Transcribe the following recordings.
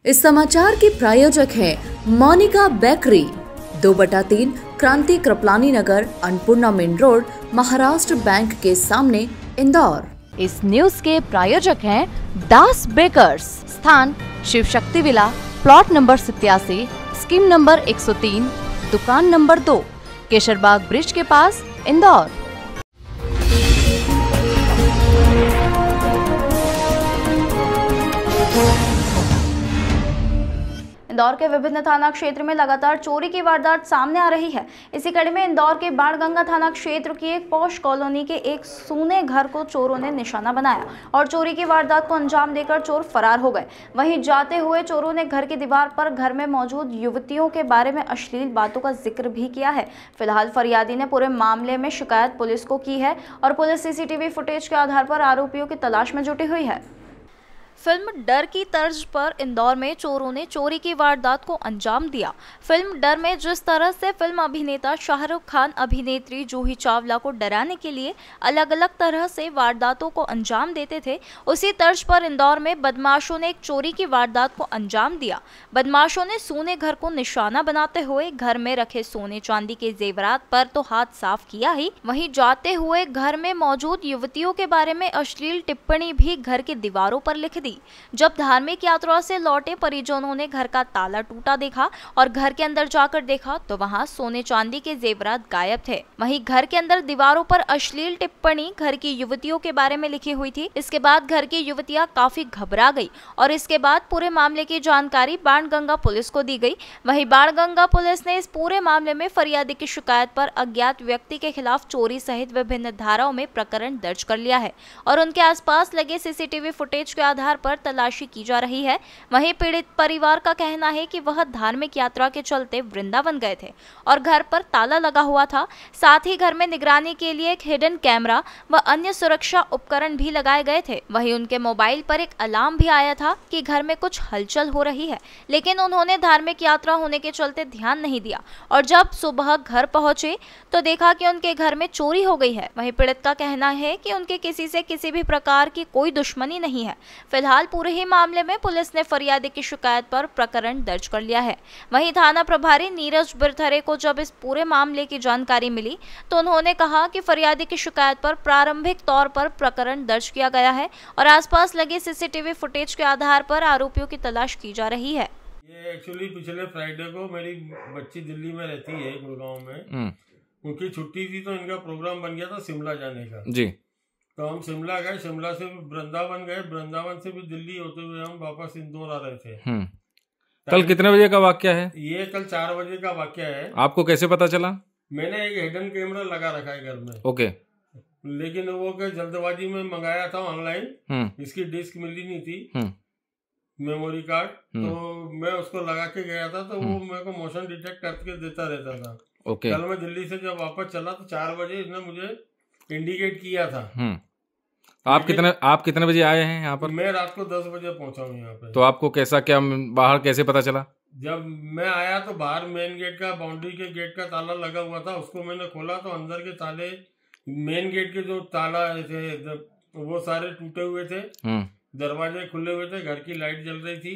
इस समाचार के प्रायोजक हैं Monika bakery, 2/3 Kranti Kripalani Nagar, Annapurna main road, Maharashtra bank के सामने, इंदौर। इस न्यूज के प्रायोजक हैं दास बेकर्स, स्थान Shiv Shakti villa, plot number 87, scheme number 103, दुकान नंबर 2, केशरबाग ब्रिज के पास, इंदौर। इंदौर के विभिन्न थाना क्षेत्र में लगातार चोरी की वारदात सामने आ रही है। इसी कड़ी में इंदौर के बाणगंगा थाना क्षेत्र की एक पॉश कॉलोनी के एक सूने घर को चोरों ने निशाना बनाया और चोरी की वारदात को अंजाम देकर चोर फरार हो गए। वहीं जाते हुए चोरों ने घर की दीवार पर घर में मौजूद युवतियों के बारे में अश्लील बातों का जिक्र भी किया है। फिलहाल फरियादी ने पूरे मामले में शिकायत पुलिस को की है और पुलिस सीसीटीवी फुटेज के आधार पर आरोपियों की तलाश में जुटी हुई है। फिल्म डर की तर्ज पर इंदौर में चोरों ने चोरी की वारदात को अंजाम दिया। फिल्म डर में जिस तरह से फिल्म अभिनेता शाहरुख खान अभिनेत्री जूही चावला को डराने के लिए अलग अलग तरह से वारदातों को अंजाम देते थे, उसी तर्ज पर इंदौर में बदमाशों ने एक चोरी की वारदात को अंजाम दिया। बदमाशों ने सोने घर को निशाना बनाते हुए घर में रखे सोने चांदी के जेवरात पर तो हाथ साफ किया ही, वहीं जाते हुए घर में मौजूद युवतियों के बारे में अश्लील टिप्पणी भी घर की दीवारों पर लिख दी। जब धार्मिक यात्रा से लौटे परिजनों ने घर का ताला टूटा देखा और घर के अंदर जाकर देखा तो वहां सोने चांदी के जेवरात गायब थे। वहीं घर के अंदर दीवारों पर अश्लील टिप्पणी घर की युवतियों के बारे में लिखी हुई थी। इसके बाद घर की युवतियां काफी घबरा गई और इसके बाद पूरे मामले की जानकारी बाणगंगा पुलिस को दी गई। वहीं बाणगंगा पुलिस ने इस पूरे मामले में फरियादी की शिकायत पर अज्ञात व्यक्ति के खिलाफ चोरी सहित विभिन्न धाराओं में प्रकरण दर्ज कर लिया है और उनके आसपास लगे सीसीटीवी फुटेज के आधार पर तलाशी की जा रही है। वहीं पीड़ित परिवार का कहना है कि वह धार्मिक यात्रा के चलते वृंदावन गए थे और घर पर ताला लगा हुआ था। साथ ही घर में निगरानी के लिए एक हिडन कैमरा व अन्य सुरक्षा उपकरण भी लगाए गए थे। वहीं उनके मोबाइल पर एक अलार्म भी आया था कि घर में कुछ हलचल हो रही है, लेकिन उन्होंने धार्मिक यात्रा होने के चलते ध्यान नहीं दिया और जब सुबह घर पहुंचे तो देखा कि उनके घर में चोरी हो गई है। वहीं पीड़ित का कहना है कि उनके किसी से किसी भी प्रकार की कोई दुश्मनी नहीं है। फिलहाल पूरे ही मामले में पुलिस ने फरियादी की शिकायत पर प्रकरण दर्ज कर लिया है। वहीं थाना प्रभारी नीरज बिरथरे को जब इस पूरे मामले की जानकारी मिली तो उन्होंने कहा कि फरियादी की शिकायत पर प्रारंभिक तौर पर प्रकरण दर्ज किया गया है और आसपास लगे सीसीटीवी फुटेज के आधार पर आरोपियों की तलाश की जा रही है। ये एक्चुअली पिछले फ्राइडे को मेरी बच्ची दिल्ली में रहती है, गुड़गांव में, उनकी छुट्टी थी तो इनका प्रोग्राम बन गया था शिमला जाने का जी। तो हम शिमला गए, शिमला से वृंदावन गए, वृंदावन से भी दिल्ली होते हुए हम वापस इंदौर आ रहे थे। कल कितने बजे का वाकया है? ये कल 4 बजे का वाकया है। आपको कैसे पता चला? मैंने एक हिडन कैमरा लगा रखा है घर में। ओके। लेकिन वो जल्दबाजी में मंगाया था ऑनलाइन, इसकी डिस्क मिली नहीं थी, मेमोरी कार्ड, तो मैं उसको लगा के गया था तो वो मेरे को मोशन डिटेक्ट करके देता रहता था। ओके। कल मैं दिल्ली से जब वापस चला तो 4 बजे इसने मुझे इंडिकेट किया था। आप कितने बजे आए हैं यहाँ पर? मैं रात को 10 बजे पहुंचा हूँ यहाँ पे। तो आपको कैसा क्या बाहर कैसे पता चला? जब मैं आया तो बाहर मेन गेट का, बाउंड्री के गेट का ताला लगा हुआ था, उसको मैंने खोला तो अंदर के ताले, मेन गेट के जो ताला थे वो सारे टूटे हुए थे, दरवाजे खुले हुए थे, घर की लाइट जल रही थी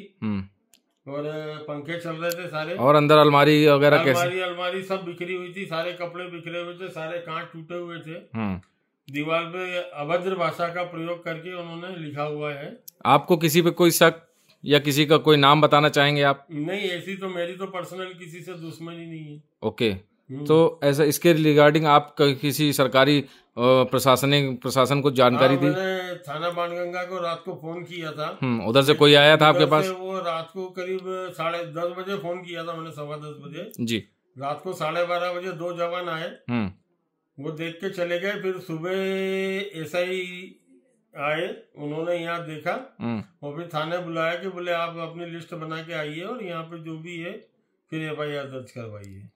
और पंखे चल रहे थे सारे, और अंदर अलमारी वगैरह अलमारी सब बिखरी हुई थी, सारे कपड़े बिखरे हुए थे, सारे कांच टूटे हुए थे। दीवार पे अभद्र भाषा का प्रयोग करके उन्होंने लिखा हुआ है। आपको किसी पे कोई शक या किसी का कोई नाम बताना चाहेंगे आप? नहीं, ऐसी तो मेरी तो पर्सनल किसी से दुश्मनी नहीं है। ओके। तो ऐसा इसके रिगार्डिंग आप किसी सरकारी प्रशासन को जानकारी दी? मैंने थाना बाणगंगा को रात को फोन किया था। उधर से कोई आया था आपके पास? वो रात को करीब 10:30 बजे फोन किया था मैंने, 10:15 बजे जी। रात को 12:30 बजे 2 जवान आए, वो देख के चले गए। फिर सुबह एसआई आए, उन्होंने यहाँ देखा और फिर थाने बुलाया कि बोले आप अपनी लिस्ट बना के आइए और यहाँ पे जो भी है फिर FIR दर्ज करवाइए।